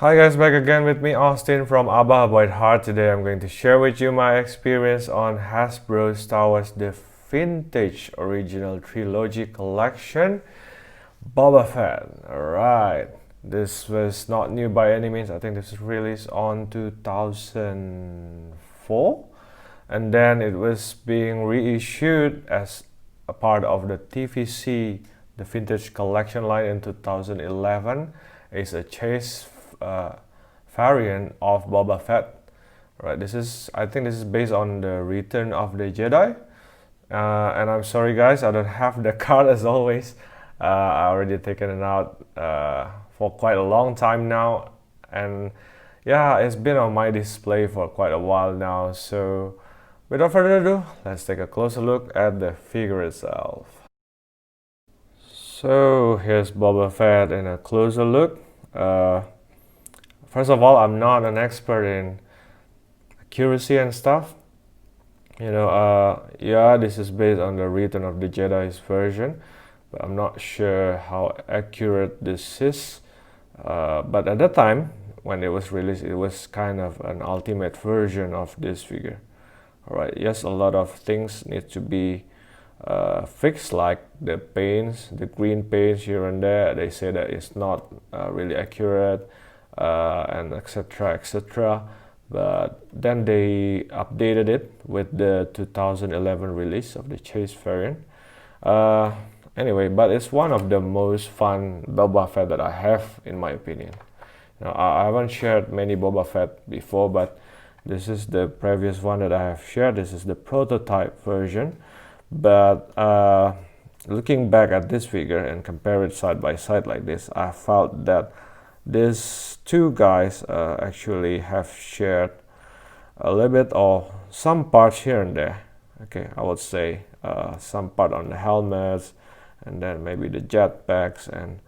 Hi guys, back again with me Austin from Abba About Heart. Today I'm going to share with you my experience on Hasbro Star Wars The Vintage Original Trilogy Collection Boba Fett. Alright, this was not new by any means. I think this was released on 2004 and then it was being reissued as a part of the TVC The Vintage Collection line in 2011. It's a chase variant of Boba Fett. Right, I think this is based on the Return of the Jedi. And I'm sorry guys, I don't have the card as always. I already taken it out for quite a long time now, and yeah, it's been on my display for quite a while now. So without further ado, let's take a closer look at the figure itself. So here's Boba Fett in a closer look. First of all, I'm not an expert in accuracy and stuff. Yeah, this is based on the Return of the Jedi's version, but I'm not sure how accurate this is. But at that time, when it was released, it was kind of an ultimate version of this figure. Alright, yes, a lot of things need to be fixed, like the paints, the green paints here and there. They say that it's not really accurate, and etc. etc. But then they updated it with the 2011 release of the Chase variant. Anyway, but it's one of the most fun Boba Fett that I have, in my opinion. I haven't shared many Boba Fett before, but this is the previous one that I have shared. This is the prototype version. But looking back at this figure and compare it side by side like this, I felt that these two guys actually have shared a little bit of some parts here and there. Okay, I would say some part on the helmets, and then maybe the jetpacks, and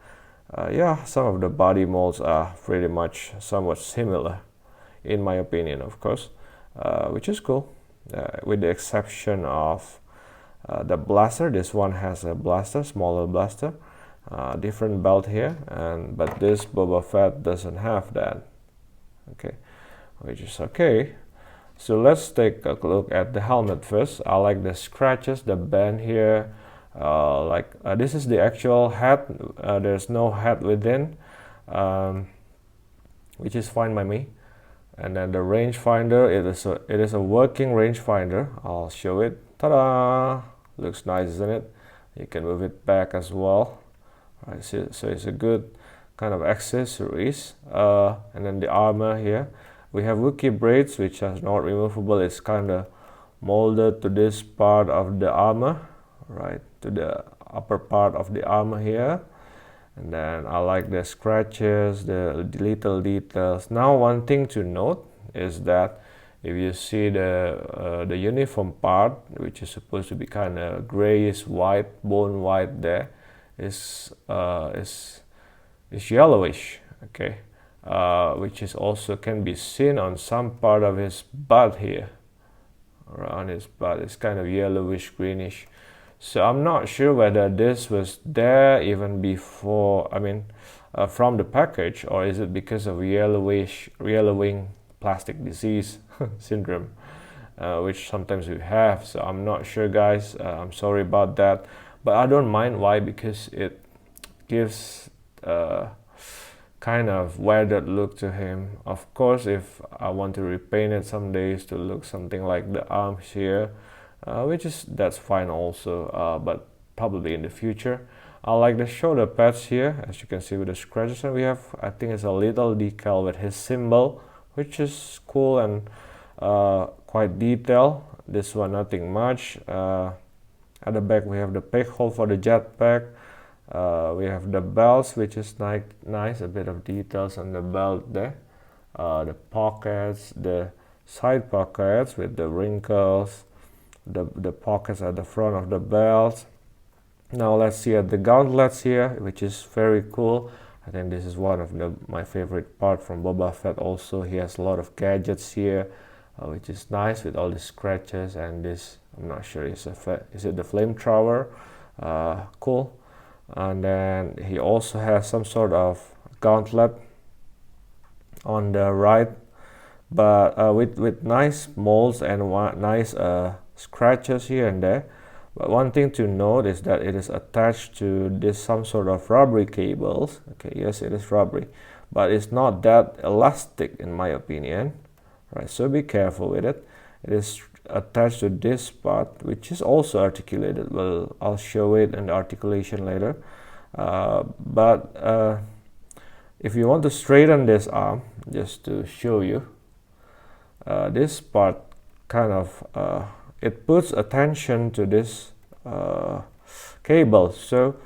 yeah, some of the body molds are pretty much somewhat similar, in my opinion, of course, which is cool, with the exception of the blaster. This one has a blaster, smaller blaster, different belt here, but this Boba Fett doesn't have that. Okay, which is okay. So let's take a look at the helmet first. I like the scratches, the band here. This is the actual hat. There's no hat within, which is fine by me. And then the rangefinder, it is a working rangefinder. I'll show it. Ta-da! Looks nice, isn't it? You can move it back as well. Right, so it's a good kind of accessories. And then the armor here, we have Wookiee braids, which are not removable. It's kind of molded to this part of the armor, right, to the upper part of the armor here. And then I like the scratches, the little details. Now one thing to note is that if you see the uniform part, which is supposed to be kind of grayish white, bone white, there is yellowish, okay, which is also can be seen on some part of his butt here. Around his butt, it's kind of yellowish greenish. So I'm not sure whether this was there even before, from the package, or is it because of yellowing plastic disease syndrome, which sometimes we have. So I'm not sure, guys. I'm sorry about that, but I don't mind. Why? Because it gives kind of weathered look to him. Of course, if I want to repaint it some days to look something like the arms here, that's fine also, but probably in the future. I like the shoulder pads here, as you can see with the scratches, and we have, I think it's a little decal with his symbol, which is cool and quite detailed. This one nothing much. At the back we have the peg hole for the jetpack. We have the belts, which is nice, a bit of details on the belt there. The pockets, the side pockets with the wrinkles, the pockets at the front of the belt. Now let's see at the gauntlets here, which is very cool. I think this is one of my favorite part from Boba Fett. Also, he has a lot of gadgets here, which is nice with all the scratches, and this, I'm not sure, is it the flamethrower? Cool. And then he also has some sort of gauntlet on the right, but with nice molds and nice scratches here and there. But one thing to note is that it is attached to this some sort of rubbery cables. Okay, yes, it is rubbery, but it's not that elastic in my opinion. Right, so be careful with it. It is attached to this part, which is also articulated. Well, I'll show it in the articulation later. But if you want to straighten this arm, just to show you, this part kind of it puts attention to this cable, so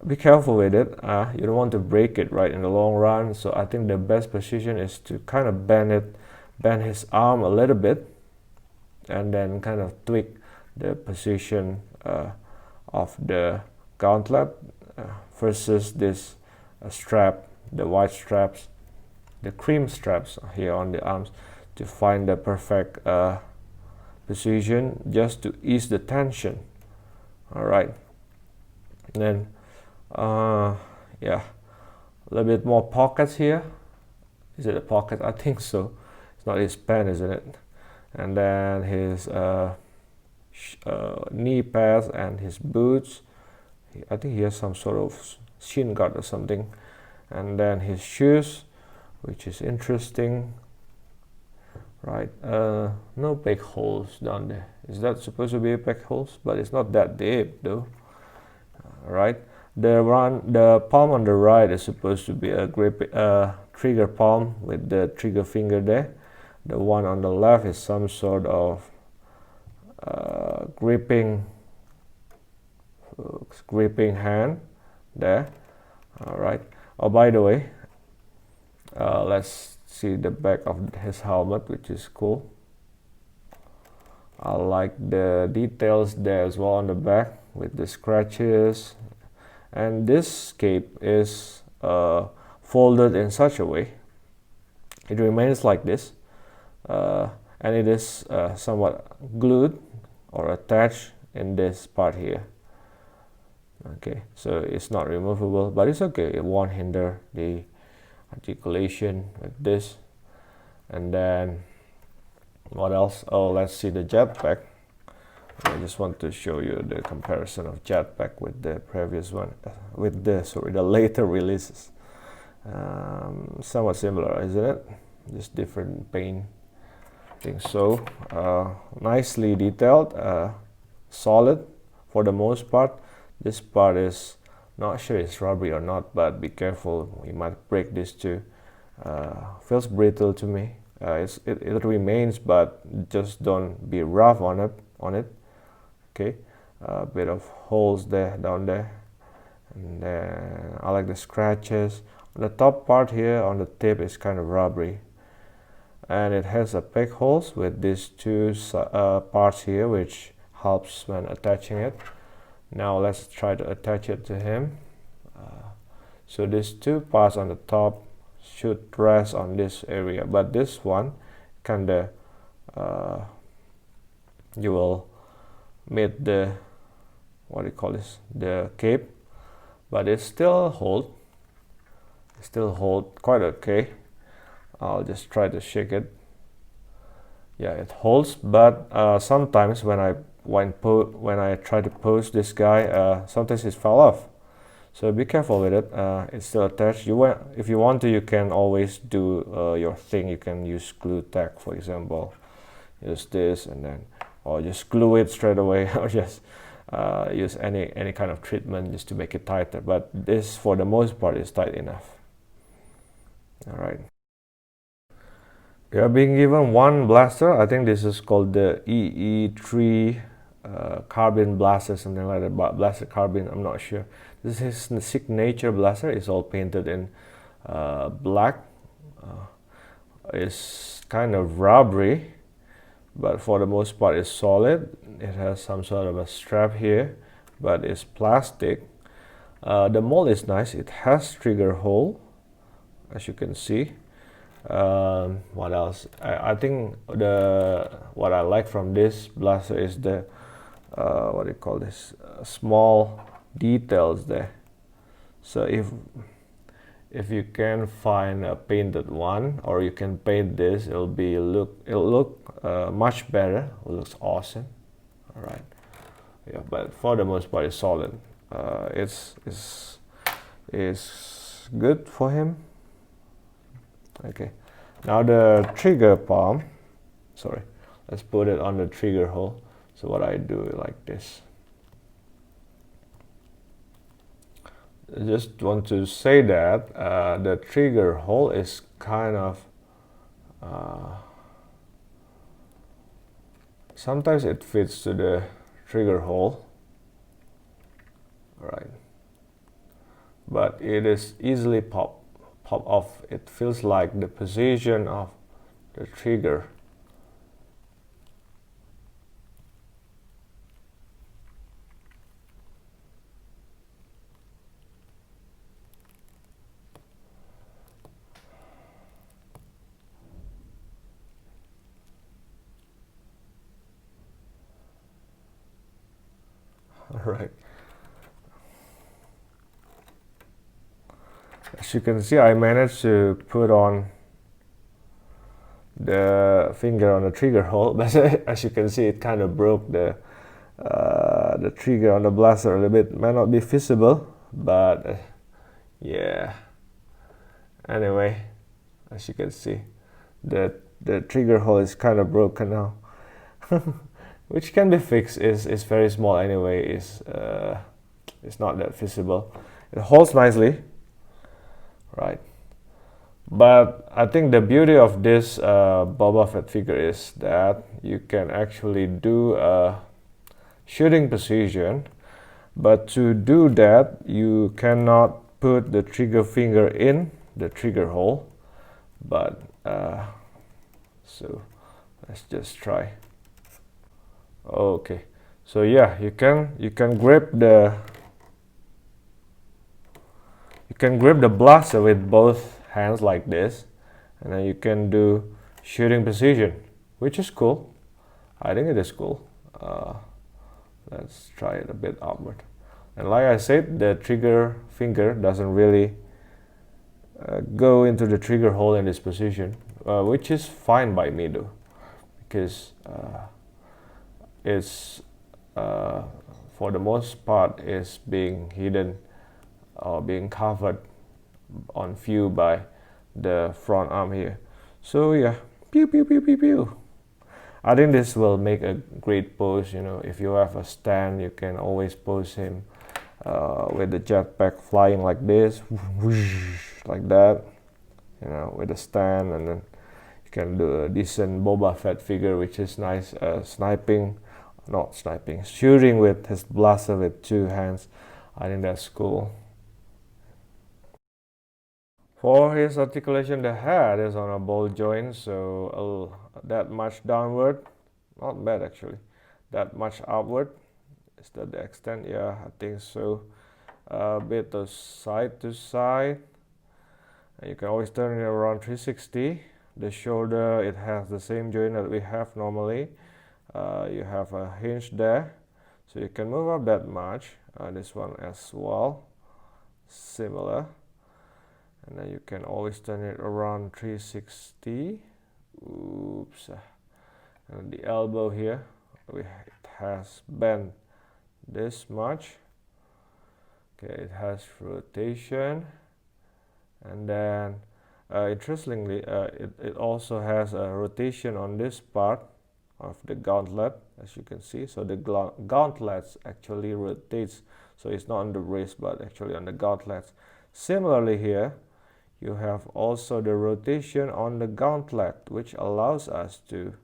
be careful with it. You don't want to break it right in the long run, so I think the best position is to kind of bend his arm a little bit and then kind of tweak the position of the gauntlet versus this strap, the white straps, the cream straps here on the arms, to find the perfect position just to ease the tension. All right, and then yeah, a little bit more pockets here. Is it a pocket? I think so. It's not his pen, isn't it? And then his knee pads and his boots. I think he has some sort of shin guard or something. And then his shoes, which is interesting. Right, no peg holes down there. Is that supposed to be peg holes? But it's not that deep though. Right, the palm on the right is supposed to be a trigger palm with the trigger finger there. The one on the left is some sort of gripping hand there. All right. Oh, by the way, let's see the back of his helmet, which is cool. I like the details there as well on the back with the scratches, and this cape is folded in such a way it remains like this, and it is somewhat glued or attached in this part here. Okay, so it's not removable, but it's okay, it won't hinder the articulation with this. And then what else? Oh, let's see the jetpack. I just want to show you the comparison of jetpack with the previous one, with the later releases. Somewhat similar, isn't it? Just different paint. I think so. Nicely detailed, solid for the most part. This part is not sure it's rubbery or not, but be careful, you might break this too. Feels brittle to me. It remains, but just don't be rough on it. Okay, a bit of holes there, down there, and then I like the scratches. On the top part here on the tip is kind of rubbery, and it has a peg holes with these two parts here, which helps when attaching it. Now let's try to attach it to him. So these two parts on the top should rest on this area, but this one kinda you will meet the, what do you call this, the cape, but it still hold quite okay. I'll just try to shake it. Yeah, it holds, but sometimes when I try to pose this guy, sometimes it fell off. So be careful with it. It's still attached. If you want to, you can always do your thing. You can use glue tack, for example. Use this and then, or just glue it straight away, or just use any kind of treatment just to make it tighter. But this, for the most part, is tight enough. All right. We are being given one blaster. I think this is called the EE3 carbine blaster, something like that. Blaster carbine, I'm not sure. This is the signature blaster. It's all painted in black. It's kind of rubbery, but for the most part it's solid. It has some sort of a strap here, but it's plastic. The mold is nice. It has trigger hole, as you can see. What else? I think what I like from this blaster is the what do you call this, small details there. So if you can find a painted one, or you can paint this, it'll look much better. It looks awesome. All right. Yeah, but for the most part, it's solid. It's good for him. Okay. Now the trigger palm. Sorry. Let's put it on the trigger hole. So what I do like this. I just want to say that the trigger hole is kind of sometimes it fits to the trigger hole, right? But it is easily pop off. It feels like the position of the trigger. All right. As you can see, I managed to put on the finger on the trigger hole, but as you can see, it kind of broke the trigger on the blaster a little bit. Might not be visible, but yeah. Anyway, as you can see, the trigger hole is kind of broken now, which can be fixed. Is very small anyway. It's not that visible. It holds nicely, right? But I think the beauty of this Boba Fett figure is that you can actually do a shooting precision, but to do that you cannot put the trigger finger in the trigger hole. But so let's just try. Okay, so yeah, you can grip the blaster with both hands like this, and then you can do shooting precision, which is cool. I think it is cool. Let's try it a bit upward, and like I said, the trigger finger doesn't really go into the trigger hole in this position, which is fine by me though, because it's for the most part is being hidden or being covered on view by the front arm here. So yeah, pew pew pew pew pew. I think this will make a great pose. You know, if you have a stand, you can always pose him with the jetpack flying like this, like that. You know, with a stand, and then you can do a decent Boba Fett figure, which is nice. Shooting with his blaster with two hands. I think that's cool. For his articulation, the head is on a ball joint, so that much downward, not bad actually. That much upward, is that the extent? Yeah, I think so. A bit of side to side. And you can always turn it around 360. The shoulder, it has the same joint that we have normally. You have a hinge there, so you can move up that much. This one as well, similar. And then you can always turn it around 360. Oops. And the elbow here, it has bent this much. Okay, it has rotation, and then interestingly, it also has a rotation on this part of the gauntlet, as you can see. So the gauntlets actually rotates, so it's not on the wrist but actually on the gauntlets. Similarly here, you have also the rotation on the gauntlet, which allows us to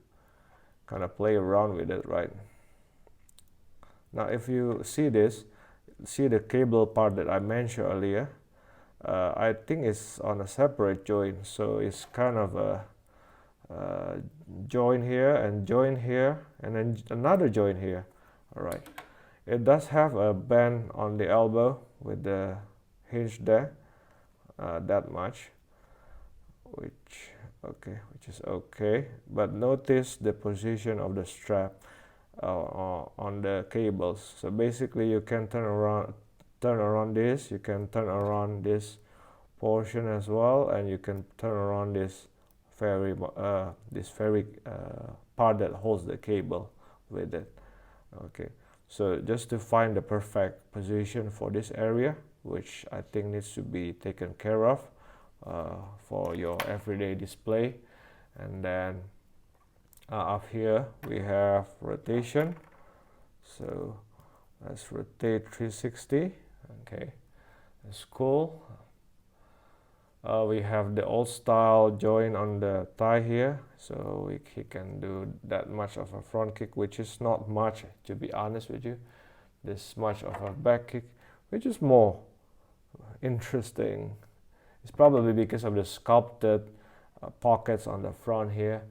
kind of play around with it, right? Now if you see this, see the cable part that I mentioned earlier, I think it's on a separate joint, so it's kind of a joint here and joint here and then another joint here. All right, it does have a bend on the elbow with the hinge there, that much, which is okay. But notice the position of the strap on the cables. So basically you can turn around this, you can turn around this portion as well, and you can turn around this ferry part that holds the cable with it. Okay, so just to find the perfect position for this area, which I think needs to be taken care of for your everyday display. And then up here we have rotation, so let's rotate 360. Okay, that's cool. We have the old style joint on the thigh here, so he can do that much of a front kick, which is not much, to be honest with you. This much of a back kick, which is more interesting. It's probably because of the sculpted pockets on the front here.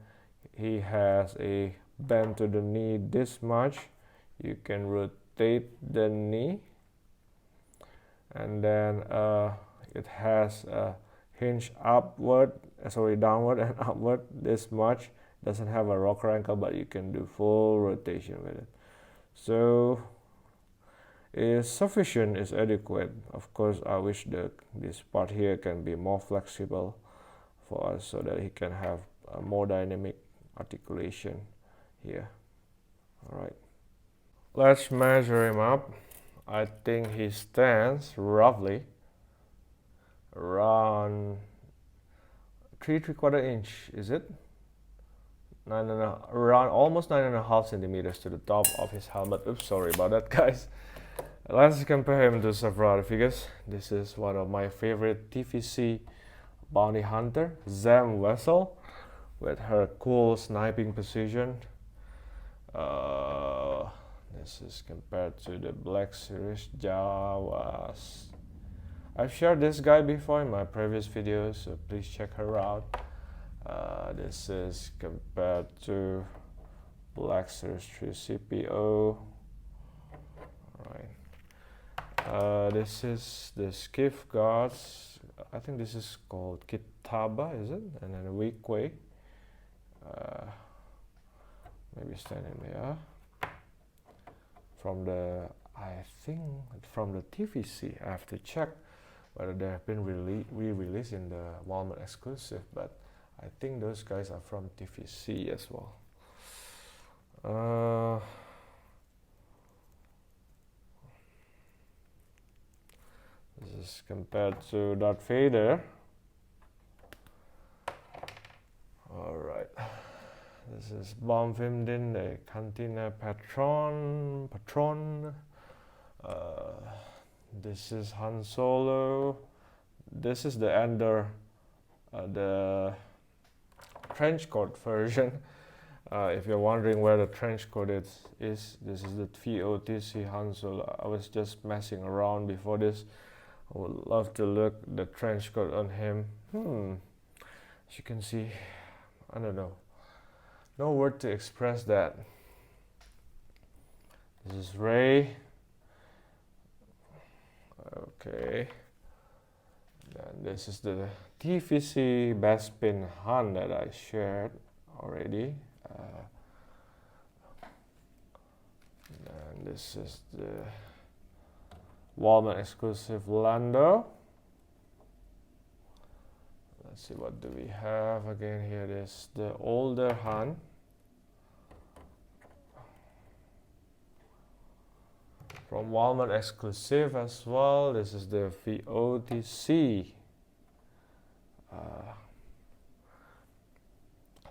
He has a bend to the knee this much. You can rotate the knee, and then it has a hinge downward and upward this much. Doesn't have a rocker ankle, but you can do full rotation with it. So is sufficient, is adequate. Of course, I wish this part here can be more flexible for us so that he can have a more dynamic articulation here. All right, let's measure him up. I think he stands roughly around 3¾ inch, is it? Around almost 9.5 centimeters to the top of his helmet. Oops, sorry about that, guys. Let's compare him to several other figures. This is one of my favorite TVC bounty hunter, Zam Wessel, with her cool sniping precision. This is compared to the Black Series Jawas. I've shared this guy before in my previous videos, so please check her out. This is compared to Black Series 3 CPO. Alright. This is the skiff guards. I think this is called Kitaba, is it? And then a weak way. Maybe standing there. From the TVC, I have to check whether they have been re-released in the Walmart exclusive, but I think those guys are from TVC as well. This is compared to Darth Vader. Alright. This is Bomb Vimdin, the Cantina Patron. This is Han Solo. This is the Ender, the trench coat version. If you're wondering where the trench coat is, this is the VOTC Han Solo. I was just messing around before this. I would love to look the trench coat on him. As you can see, I don't know. No word to express that. This is Rey. Okay. Then this is the TVC Bespin Han that I shared already. And this is the Walmart exclusive Lando. Let's see, what do we have again here? This the older Han. From Walmart exclusive as well. This is the VOTC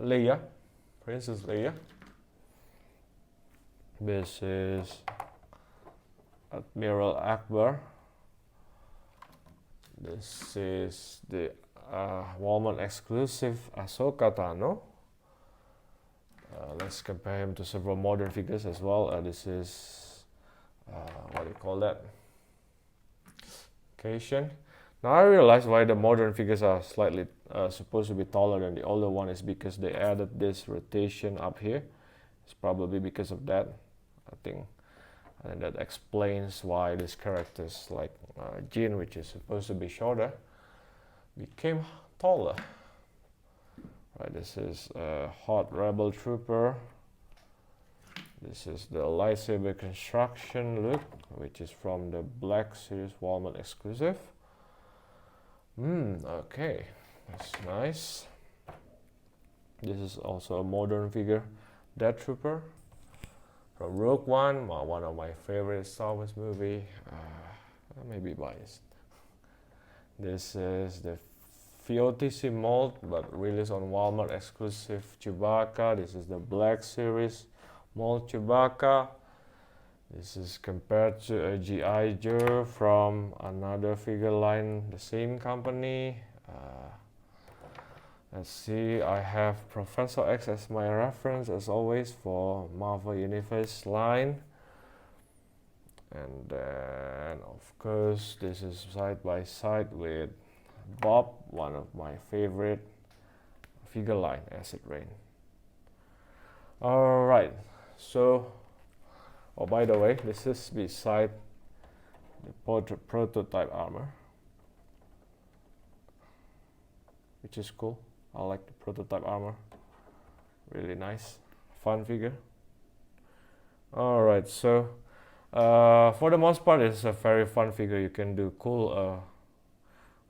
Leia, Princess Leia. This is Admiral Akbar. This is the Walmart exclusive Ahsoka Tano. Let's compare him to several modern figures as well. This is what do you call that? Occasion. Now I realize why the modern figures are slightly supposed to be taller than the older one is because they added this rotation up here. It's probably because of that, I think. And that explains why these characters like Jin, which is supposed to be shorter, became taller. Right, this is a Hot Rebel Trooper. This is the lightsaber construction look, which is from the Black Series Walmart exclusive. Okay, that's nice. This is also a modern figure, Death Trooper from Rogue One, one of my favorite Star Wars movie. I may be biased. This is the FOTC mold, but released on Walmart exclusive Chewbacca. This is the Black Series mold Chewbacca. This is compared to a G.I. Joe from another figure line, the same company. Let's see, I have Professor X as my reference as always for Marvel Universe line. And then of course this is side by side with Bob, one of my favorite figure line, Acid Rain. Alright, so, oh by the way, this is beside the prototype armor, which is cool. I like the prototype armor, really nice, fun figure. Alright, so for the most part it's a very fun figure. You can do cool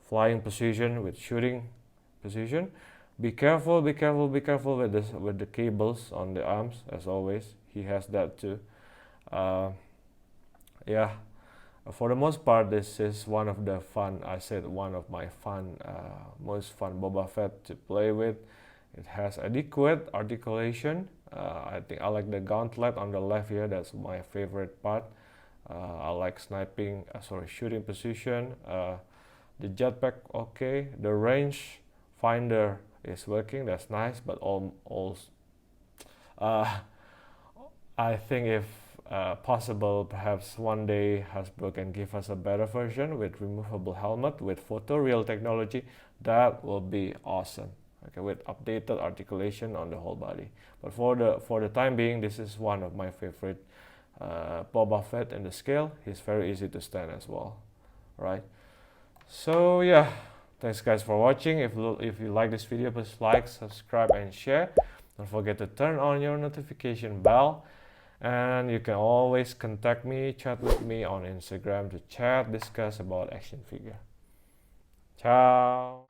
flying position with shooting position. Be careful with this, with the cables on the arms, as always. He has that too. Yeah, for the most part this is one of the fun, I said one of my fun, most fun Boba Fett to play with. It has adequate articulation. I think I like the gauntlet on the left here. That's my favorite part. I like shooting position. The jetpack, okay. The range finder is working. That's nice. But I think if possible, perhaps one day Hasbro can give us a better version with removable helmet with photoreal technology. That will be awesome. Okay, with updated articulation on the whole body. But for the time being, this is one of my favorite Boba Fett in the scale. He's very easy to stand as well, right? So yeah, thanks guys for watching. If you like this video, please like, subscribe, and share. Don't forget to turn on your notification bell. And you can always contact me, chat with me on Instagram to chat, discuss about action figure. Ciao.